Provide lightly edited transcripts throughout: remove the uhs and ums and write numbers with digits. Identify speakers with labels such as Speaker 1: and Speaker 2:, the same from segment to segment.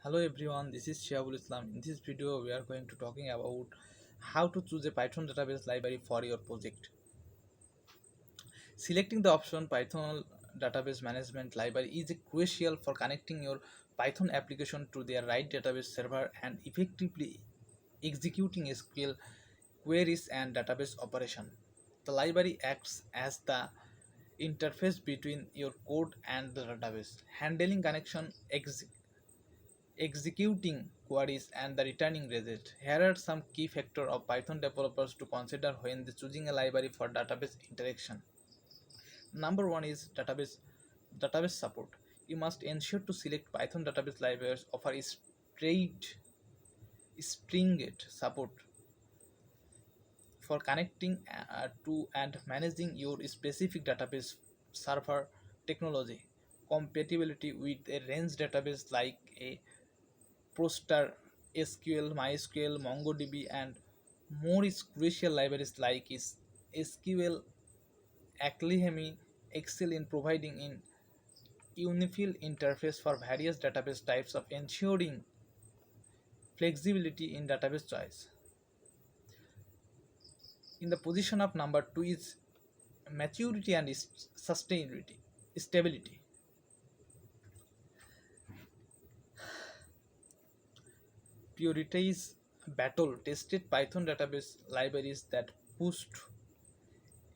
Speaker 1: Hello everyone, this is Shiabul Islam. In this video, we are going to talking about how to choose a Python database library for your project. Selecting the option Python database management library is crucial for connecting your Python application to their right database server and effectively executing SQL queries and database operation. The library acts as the interface between your code and the database, handling connection, executing queries and the returning result. Here are some key factors of Python developers to consider when choosing a library for database interaction. Number one is database support. You must ensure to select Python database libraries offer straight stringed support for connecting to and managing your specific database server technology. Compatibility with a range database like a Proster, SQL, MySQL, MongoDB, and more is crucial libraries like is SQL, Aclihemi, Excel in providing in unified interface for various database types of ensuring flexibility in database choice. In the position of number two is maturity and sustainability, stability. Prioritize battle tested Python database libraries that boost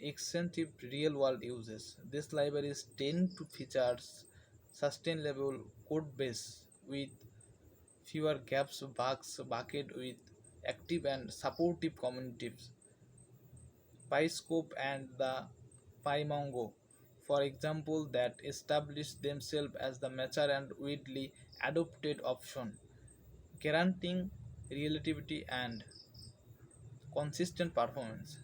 Speaker 1: extensive real-world uses. These libraries tend to feature sustainable code base with fewer gaps, bugs, bucket with active and supportive communities. PyScope and the PyMongo, for example, that establish themselves as the mature and widely adopted option, guaranteeing relativity and consistent performance.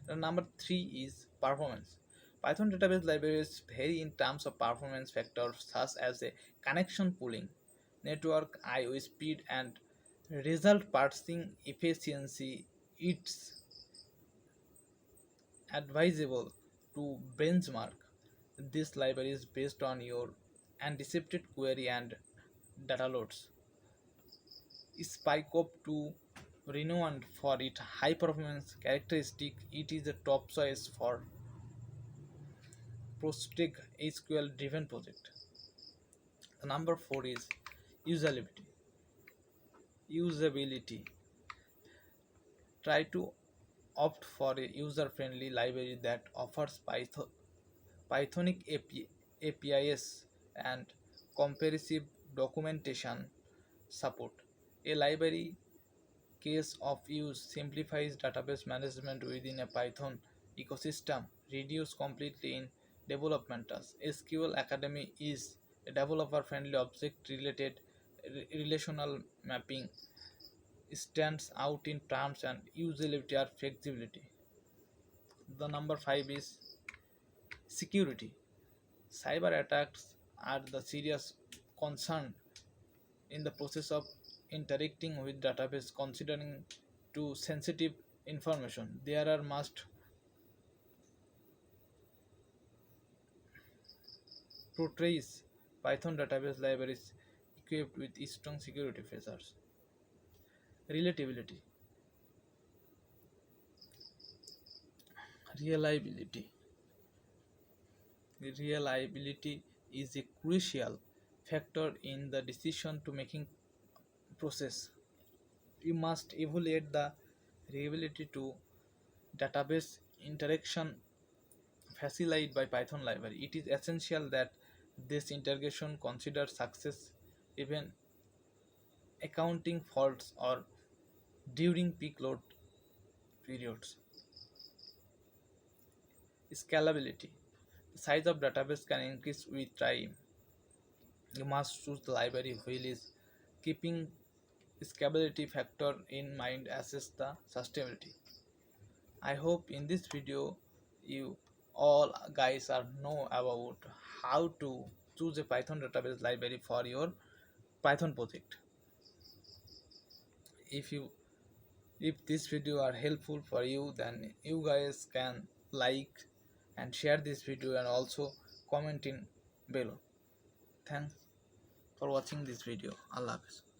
Speaker 1: And number three is performance. Python database libraries vary in terms of performance factors such as a connection pooling, network I/O speed, and result parsing efficiency. It's advisable to benchmark these libraries based on your anticipated query and data loads. Spike up to renowned for its high performance characteristic, it is a top choice for Prostic SQL driven project. The number four is usability. Usability. Try to opt for a user-friendly library that offers Pythonic APIs and comprehensive documentation support. A library case of use simplifies database management within a Python ecosystem, reduce completely in development tasks. SQL Academy is a developer-friendly object-related relational mapping stands out in terms and usability or flexibility. The number five is security. Cyber attacks are the serious concern in the process of interacting with database considering to sensitive information. There are must portrays Python database libraries equipped with strong security features. Reliability. Reliability. Reliability is a crucial factor in the decision to making process. You must evaluate the reliability to database interaction facilitated by Python library. It is essential that this integration consider success even accounting faults or during peak load periods. Scalability. The size of database can increase with time. You must choose the library which is keeping scalability factor in mind, assess the sustainability. I hope in this video you all guys are know about how to choose a Python database library for your Python project. If you if this video are helpful for you, then you guys can like and share this video and also comment in below. Thanks. for watching this video. Allah Hafiz.